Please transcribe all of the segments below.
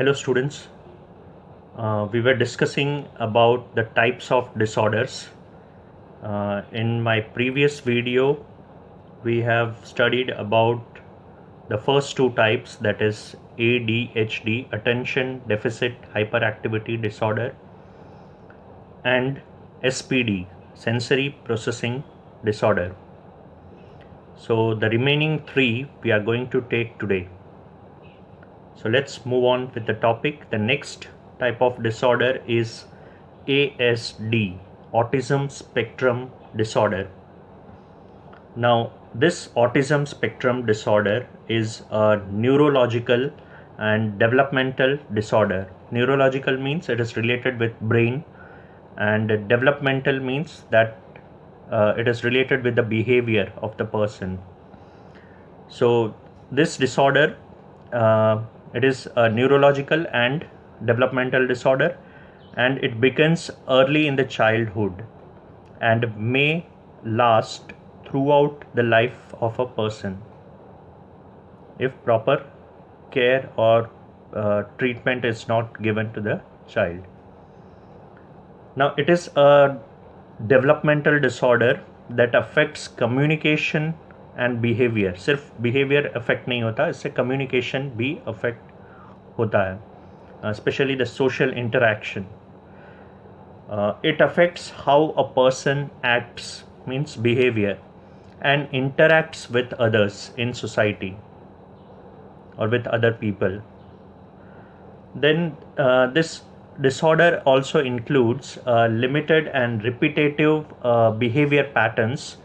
Hello students, we were discussing about the types of disorders. In my previous video, we have studied about the first two types, that is ADHD, Attention Deficit Hyperactivity Disorder, and SPD, Sensory Processing Disorder. So the remaining three we are going to take today. So let's move on with the topic. The next type of disorder is ASD, Autism Spectrum Disorder. Now, this autism spectrum disorder is a neurological and developmental disorder. Neurological means it is related with brain, and developmental means that it is related with the behavior of the person. So this disorder, it is a neurological and developmental disorder, and it begins early in the childhood and may last throughout the life of a person if proper care or treatment is not given to the child. Now, it is a developmental disorder that affects communication and behavior. सिर्फ behavior affect नहीं होता, इससे communication भी affect होता है, especially the social interaction. It affects how a person acts, means behavior, and interacts with others in society or with other people. Then this disorder also includes limited and repetitive behavior patterns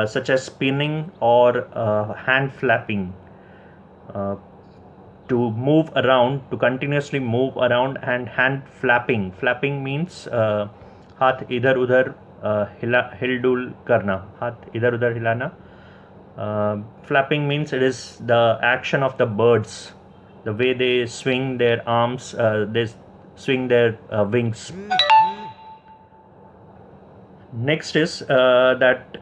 such as spinning or hand flapping, to move around, to continuously move around, and hand flapping. Flapping means हाथ इधर उधर हिलडुल करना, हाथ इधर उधर हिलाना. Flapping means it is the action of the birds, the way they swing their arms, they swing their wings. Next is that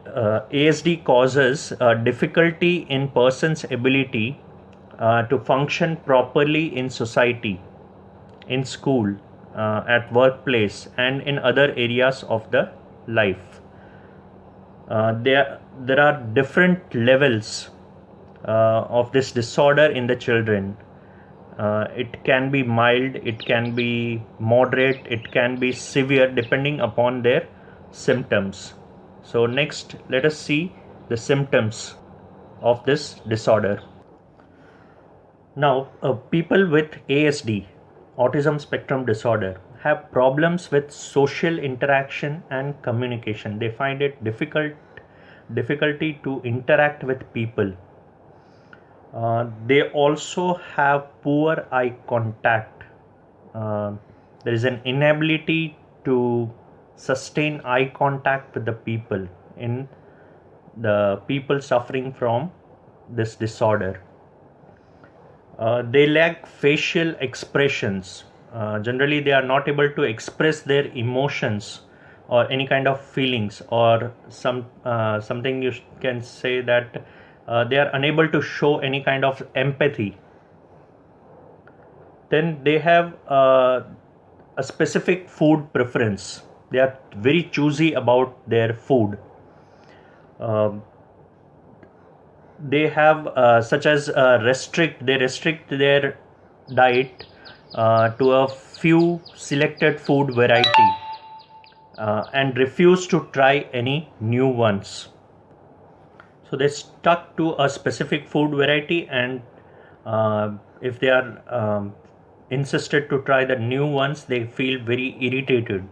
ASD causes difficulty in person's ability to function properly in society, in school, at workplace, and in other areas of the life. There are different levels of this disorder in the children. It can be mild, it can be moderate, it can be severe, depending upon their symptoms. So next, let us see the symptoms of this disorder. Now, people with ASD, Autism Spectrum Disorder, have problems with social interaction and communication. They find it difficulty to interact with people. They also have poor eye contact. There is an inability to sustain eye contact with the people, in the people suffering from this disorder. They lack facial expressions. Generally, they are not able to express their emotions or any kind of feelings, or something you can say that they are unable to show any kind of empathy. Then they have a specific food preference. They are very choosy about their food. They have such as they restrict their diet to a few selected food variety, and refuse to try any new ones. So they stuck to a specific food variety, and if they are insisted to try the new ones, they feel very irritated.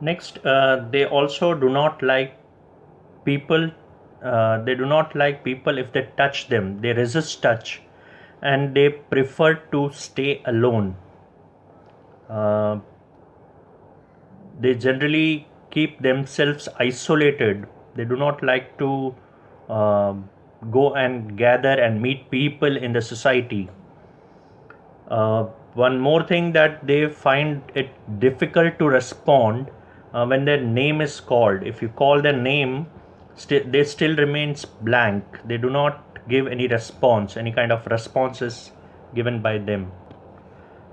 Next, they also do not like people. They do not like people if they touch them. They resist touch, and they prefer to stay alone. They generally keep themselves isolated. They do not like to go and gather and meet people in the society. One more thing, that they find it difficult to respond when their name is called. If you call their name, they still remains blank. They do not give any response. Any kind of response is given by them.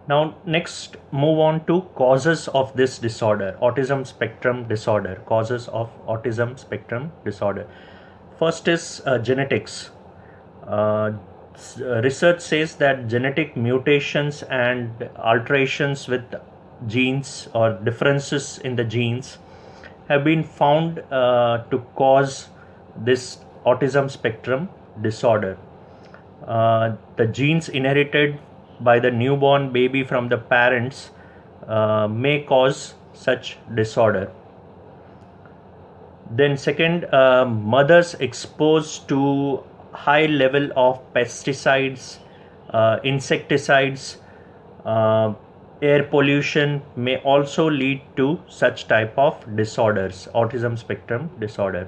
Now next move on to causes of this disorder, autism spectrum disorder, causes of autism spectrum disorder. First is genetics. Research says that genetic mutations and alterations with genes or differences in the genes have been found to cause this autism spectrum disorder. The genes inherited by the newborn baby from the parents may cause such disorder. Then second, mothers exposed to high level of pesticides, insecticides, air pollution may also lead to such type of disorders, autism spectrum disorder.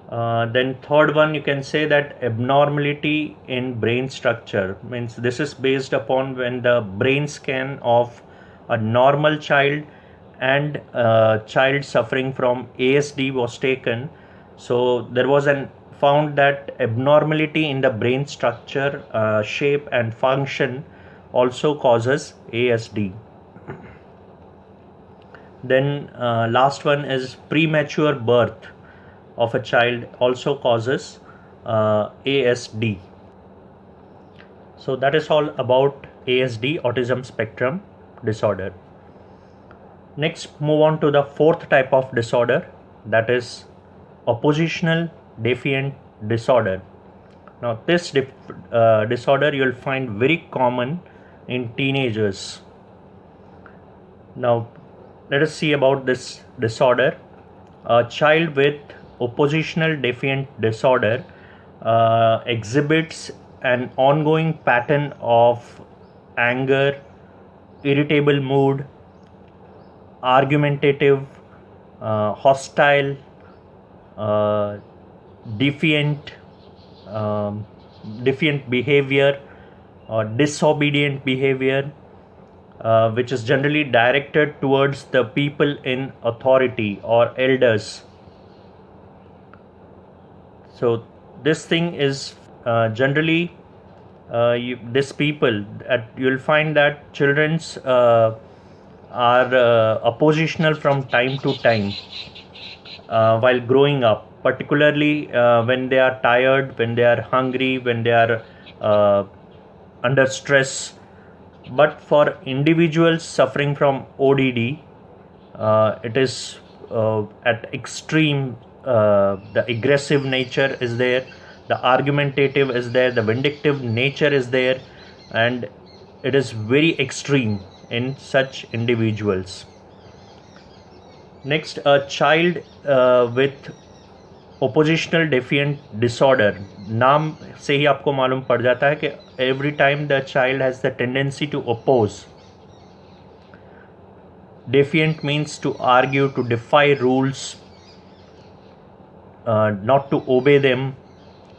Then third one, you can say that abnormality in brain structure, means this is based upon when the brain scan of a normal child and a child suffering from ASD was taken. So there was found that abnormality in the brain structure, shape and function also causes ASD. Then last one is premature birth of a child also causes ASD. So that is all about ASD, autism spectrum disorder. Next, move on to the fourth type of disorder, that is oppositional defiant disorder. Now this disorder you will find very common in teenagers. Now let us see about this disorder. A child with oppositional defiant disorder exhibits an ongoing pattern of anger, irritable mood, argumentative, hostile, defiant behavior or disobedient behavior, which is generally directed towards the people in authority or elders. So this thing is generally this people, you'll find that children's are oppositional from time to time while growing up, particularly when they are tired, when they are hungry, when they are under stress. But for individuals suffering from ODD, it is at extreme. The aggressive nature is there, the argumentative is there, the vindictive nature is there, and it is very extreme in such individuals. Next, a child with oppositional defiant disorder, नाम से ही आपको मालूम पड़ जाता है कि every time the child has the tendency to oppose. Defiant means to argue, to defy rules, not to obey them.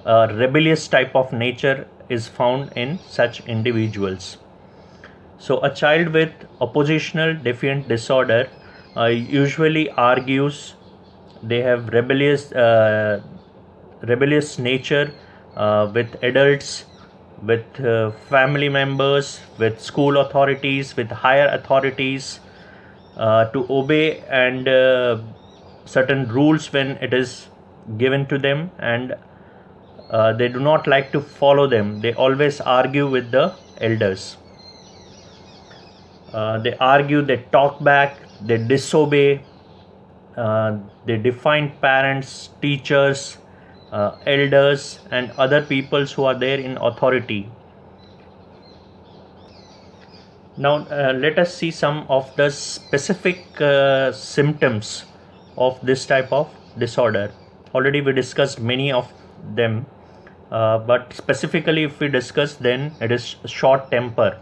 Rebellious type of nature is found in such individuals. So a child with oppositional defiant disorder usually argues. They have rebellious nature with adults, with family members, with school authorities, with higher authorities, to obey and certain rules when it is given to them, and they do not like to follow them. They always argue with the elders. They argue, they talk back, they disobey, they define parents, teachers, elders and other peoples who are there in authority. Now let us see some of the specific symptoms of this type of disorder. Already we discussed many of them, but specifically if we discuss, then it is short temper.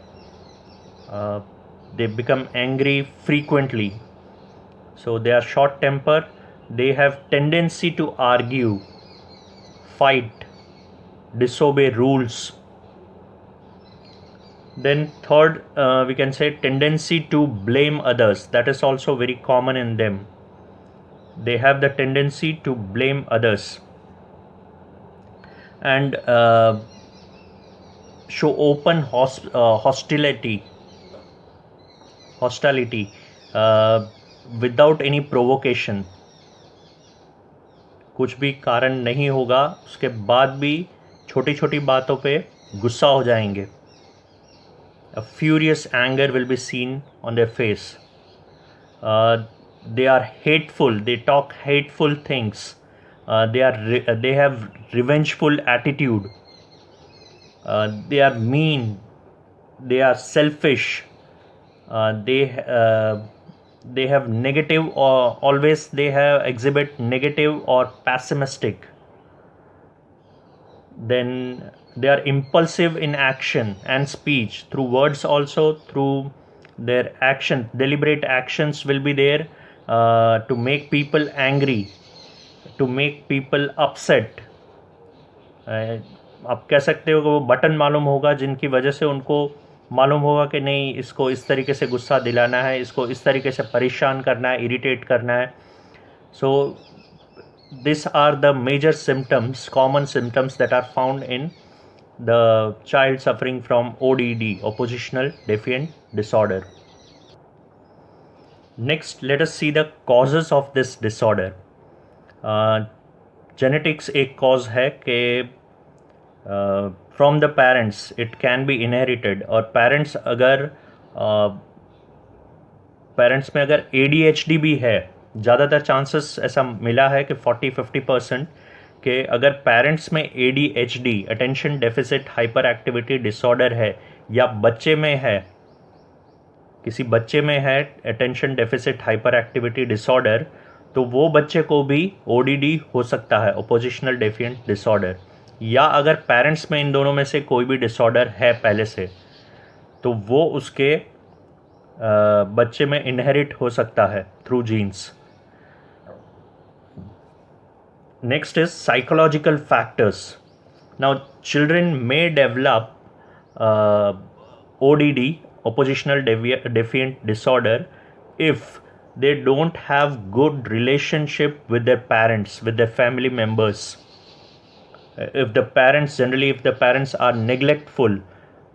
They become angry frequently. So they are short temper. They have tendency to argue, fight, disobey rules. Then third, we can say tendency to blame others. That is also very common in them. They have the tendency to blame others. And show open hostility without any provocation. कुछ भी कारण नहीं होगा, उसके बाद भी छोटी छोटी बातों पे गुस्सा हो जाएंगे. A furious anger will be seen on their face. They are hateful, they talk hateful things. They have revengeful attitude. They are mean, they are selfish. They have negative, or always they have exhibit negative or pessimistic. Then they are impulsive in action and speech, through words, also through their action. Deliberate actions will be there to make people angry, to make people upset. आप कह सकते हो कि वो button मालूम होगा जिनकी वजह से उनको मालूम होगा कि नहीं, इसको इस तरीके से गुस्सा दिलाना है, इसको इस तरीके से परेशान करना है, इरिटेट करना है. सो these are the major symptoms, common symptoms that are found in the child suffering from ODD, oppositional defiant disorder. Next, let us see the causes of this disorder. Genetics एक cause है कि from the parents it can be inherited, और parents में अगर ADHD भी है, ज़्यादातर chances ऐसा मिला है कि 40-50% के अगर पेरेंट्स में ADHD, attention deficit hyper activity disorder है, या बच्चे में है, किसी बच्चे में है attention deficit hyper activity disorder, तो वो बच्चे को भी ODD हो सकता है, ऑपोजिशनल डेफिएंट डिसऑर्डर. या अगर पेरेंट्स में इन दोनों में से कोई भी डिसऑर्डर है पहले से, तो वो उसके बच्चे में इनहेरिट हो सकता है through genes. Next is psychological factors. Now, children may develop ODD, oppositional defiant disorder, if they don't have good relationship with their parents, with their family members. If the parents are neglectful,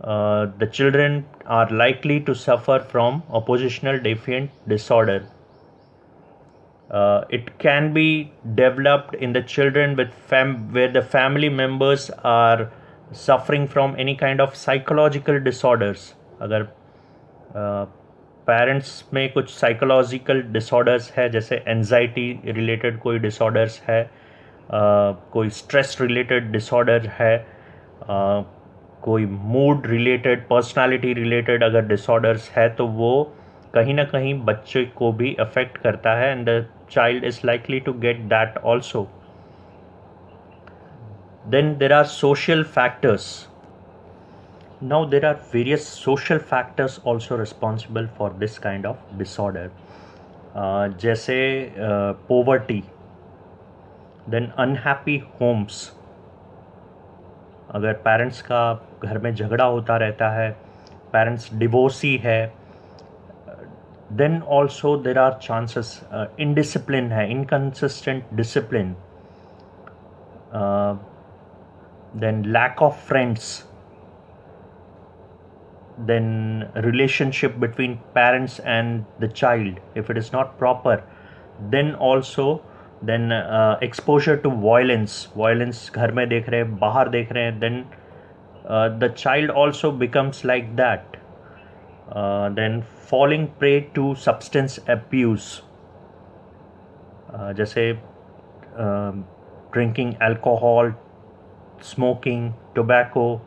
the children are likely to suffer from oppositional defiant disorder. It can be developed in the children with where the family members are suffering from any kind of psychological disorders. अगर parents में कुछ psychological disorders है, जैसे anxiety related कोई disorders है, कोई stress related disorder है, कोई मूड रिलेटेड, पर्सनालिटी रिलेटेड अगर डिसऑर्डर्स है, तो वो कहीं ना कहीं बच्चे को भी अफेक्ट करता है, and the child is likely to get that also. Then there are social factors. Now there are various social factors also responsible for this kind of disorder, जैसे poverty, then unhappy homes. अगर parents का घर में झगड़ा होता रहता है, parents divorcee है, then also there are chances indiscipline है, inconsistent discipline, then lack of friends, then relationship between parents and the child, if it is not proper, then also exposure to violence घर में देख रहे हैं, बाहर देख रहे हैं, then the child also becomes like that. Then falling prey to substance abuse, जैसे ड्रिंकिंग अल्कोहल, स्मोकिंग, टोबैको.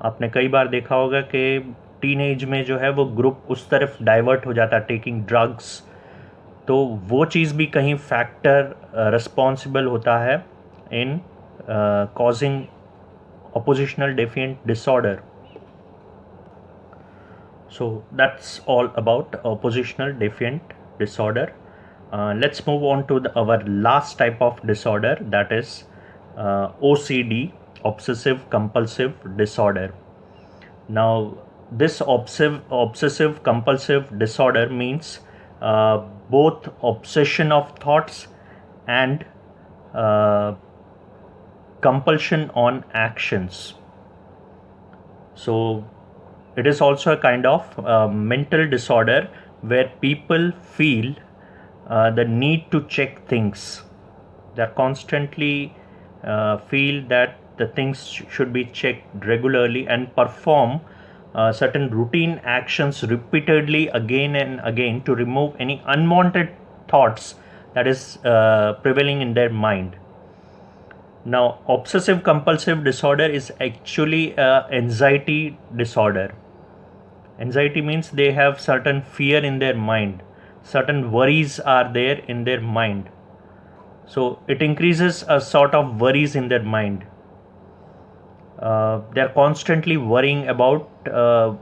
आपने कई बार देखा होगा कि टीनेज में जो है वो ग्रुप उस तरफ डाइवर्ट हो जाता है, टेकिंग ड्रग्स. तो वो चीज़ भी कहीं फैक्टर रिस्पॉन्सिबल होता है इन causing oppositional defiant disorder. So that's all about oppositional defiant disorder. Let's move on to our last type of disorder, that is OCD, obsessive compulsive disorder. Now this obsessive compulsive disorder means both obsession of thoughts and compulsion on actions. So it is also a kind of mental disorder where people feel the need to check things. They constantly feel that the things should be checked regularly and perform certain routine actions repeatedly again and again to remove any unwanted thoughts that is prevailing in their mind. Now, obsessive compulsive disorder is actually a anxiety disorder. Anxiety means they have certain fear in their mind, certain worries are there in their mind. So it increases a sort of worries in their mind. They're constantly worrying about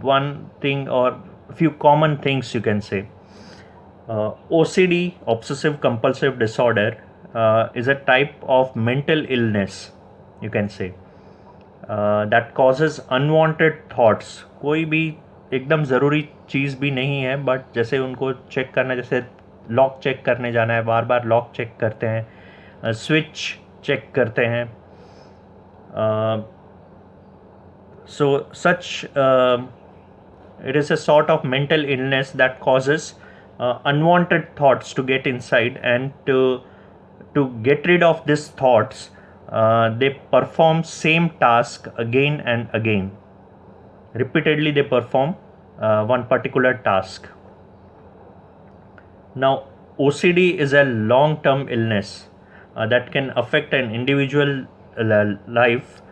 one thing or a few common things, you can say. OCD, obsessive compulsive disorder, is a type of mental illness, you can say, that causes unwanted thoughts. कोई भी एकदम ज़रूरी चीज़ भी नहीं है, but जैसे उनको check करना, जैसे लॉक चेक करने जाना है, बार बार लॉक चेक करते हैं, स्विच चेक करते हैं. So such it is a sort of mental illness that causes unwanted thoughts to get inside, and to get rid of these thoughts, they perform same task again and again. Repeatedly they perform one particular task. Now, OCD is a long-term illness that can affect an individual life,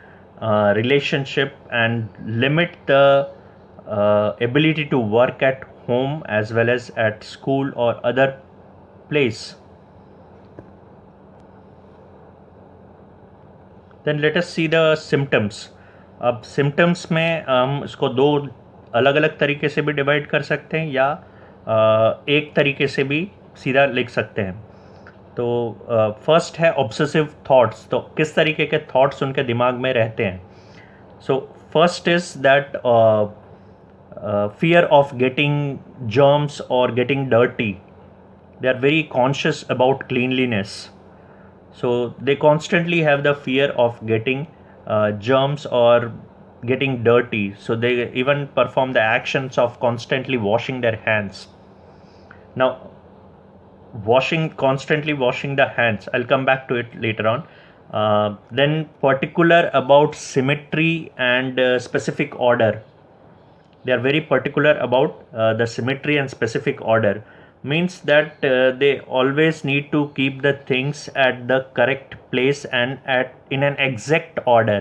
relationship, and limit the ability to work at home as well as at school or other place. Then let us see the symptoms. अब symptoms में हम इसको दो अलग अलग तरीके से भी डिवाइड कर सकते हैं, या एक तरीके से भी सीधा लिख सकते हैं. तो फर्स्ट है ऑब्सेसिव थॉट्स. तो किस तरीके के थॉट्स उनके दिमाग में रहते हैं. So first is that fear of getting germs or getting dirty. They are very conscious about cleanliness, so they constantly have the fear of getting germs or getting dirty, so they even perform the actions of constantly washing their hands. Now, constantly washing the hands, I'll come back to it later on. Then particular about symmetry and specific order. They are very particular about the symmetry and specific order. Means that they always need to keep the things at the correct place and in an exact order.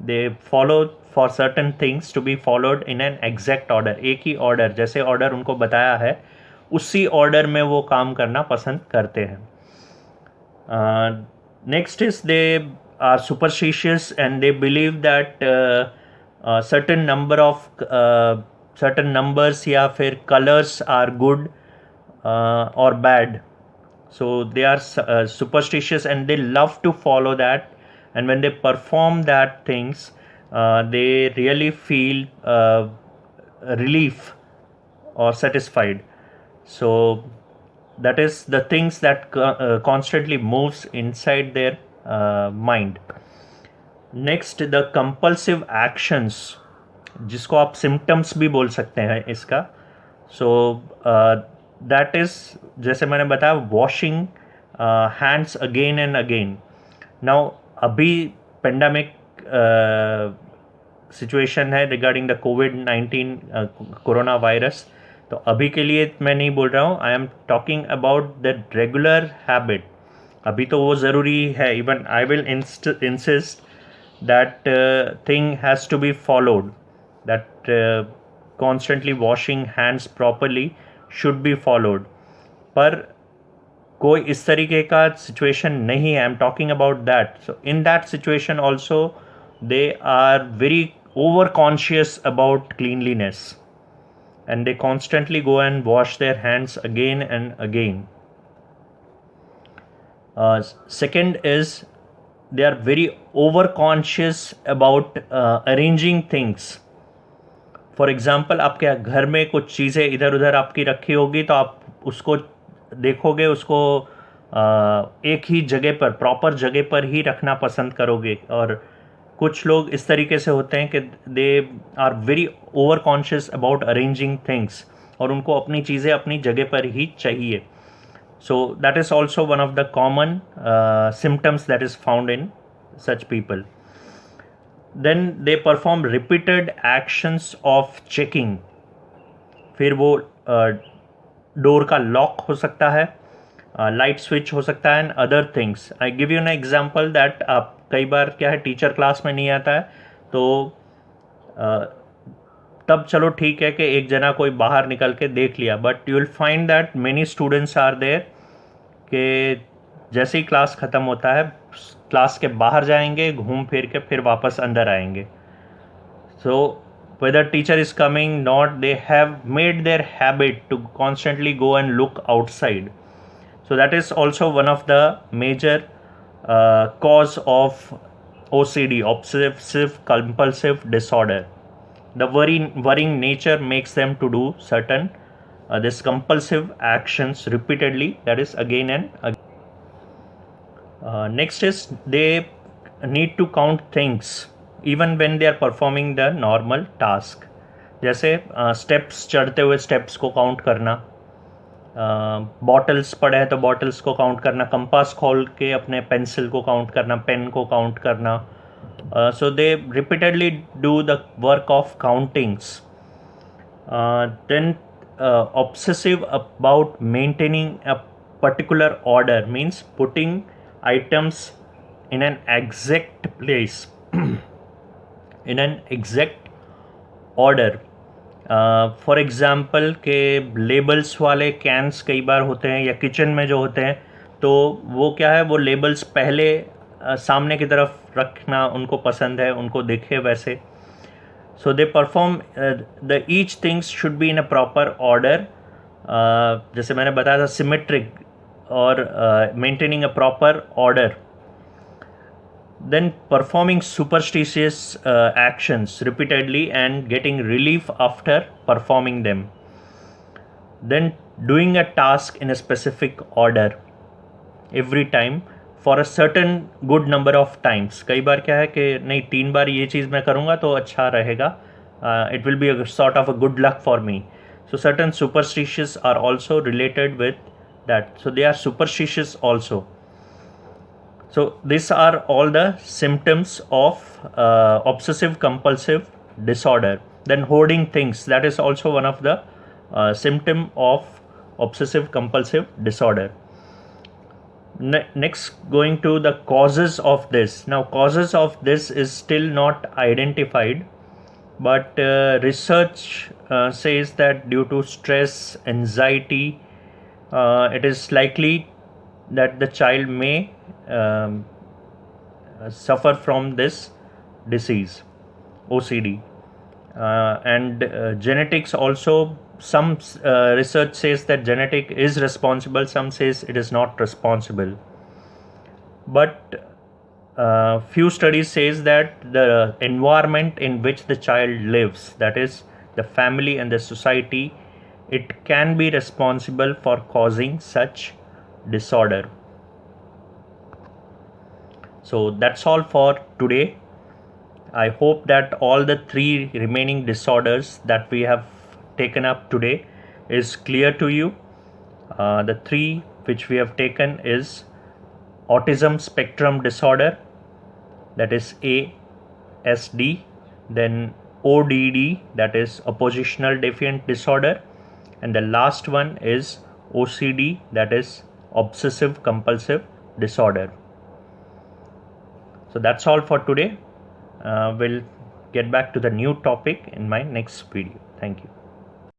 They follow for certain things to be followed in an exact order. एक ही order, जैसे order उनको बताया है उसी order में वो काम करना पसंद करते हैं. Next is they are superstitious and they believe that certain numbers या फिर colors are good or bad. So they are superstitious and they love to follow that, and when they perform that things, they really feel relief or satisfied. So that is the things that constantly moves inside their mind. Next the compulsive actions, जिसको आप symptoms भी बोल सकते हैं इसका. So that is, जैसे मैंने बताया, washing hands again and again. Now अभी पेंडेमिक सिचुएशन है regarding the covid corona virus. तो अभी के लिए मैं नहीं बोल रहा हूँ, I am talking about the regular habit. अभी तो वो ज़रूरी है. Even I will insist that thing has to be followed, that constantly washing hands properly should be followed. पर कोई इस तरीके का situation नहीं है. I'm talking about that. So in that situation also they are very over conscious about cleanliness, and they constantly go and wash their hands again and again. Second is they are very over conscious about arranging things. For example, आपके घर में कुछ चीज़ें इधर उधर आपकी रखी होगी, तो आप उसको देखोगे, उसको एक ही जगह पर, प्रॉपर जगह पर ही रखना पसंद करोगे. और कुछ लोग इस तरीके से होते हैं कि they are very over conscious about arranging things, और उनको अपनी चीज़ें अपनी जगह पर ही चाहिए. So that is also one of the common symptoms that is found in such people. Then they perform repeated actions of checking. फिर वो डोर का लॉक हो सकता है, लाइट स्विच हो सकता है, and other things. I give you an example that आप कई बार क्या है, टीचर क्लास में नहीं आता है तो तब चलो ठीक है कि एक जना कोई बाहर निकल के देख लिया, but you will find that many students are there कि जैसे ही क्लास ख़त्म होता है क्लास के बाहर जाएंगे, घूम फिर के फिर वापस अंदर आएंगे. सो whether teacher is coming not, they have made their habit to constantly go and look outside. So that is also one of the major cause of OCD, obsessive compulsive disorder. The worrying nature makes them to do certain this compulsive actions repeatedly, that is again and again. Next is they need to count things even when they are performing the normal task. जैसे steps चढ़ते हुए steps को count करना, bottles पड़े हैं तो bottles को count करना, कंपास खोल के अपने पेंसिल को काउंट करना, पेन को काउंट करना. So they repeatedly do the work of countings. Then obsessive about maintaining a particular order means putting items in an exact place, in an exact order. For example के labels वाले cans कई बार होते हैं या kitchen में जो होते हैं, तो वो क्या है, वो लेबल्स पहले सामने की तरफ रखना उनको पसंद है, उनको दिखे वैसे. So they perform the each things should be in a proper order. जैसे मैंने बताया था, सिमेट्रिक और maintaining a proper order. Then performing superstitious actions repeatedly and getting relief after performing them. Then doing a task in a specific order every time for a certain good number of times. कई बार क्या है कि नहीं, 3 बार ये चीज़ मैं करूँगा तो अच्छा रहेगा, it will be a sort of a good luck for me. So certain superstitions are also related with that. So they are superstitious also. So these are all the symptoms of obsessive compulsive disorder. Then hoarding things, that is also one of the symptom of obsessive compulsive disorder. Next, going to the causes of this. Now causes of this is still not identified, but research says that due to stress, anxiety, it is likely that the child may suffer from this disease, OCD. And genetics also, some research says that genetic is responsible, some says it is not responsible. But few studies says that the environment in which the child lives, that is the family and the society, it can be responsible for causing such disorder. So that's all for today. I hope that all the 3 remaining disorders that we have taken up today is clear to you. The 3 which we have taken is autism spectrum disorder, that is ASD, then ODD, that is oppositional defiant disorder, and the last one is OCD, that is obsessive compulsive disorder. So that's all for today. We'll get back to the new topic in my next video. Thank you.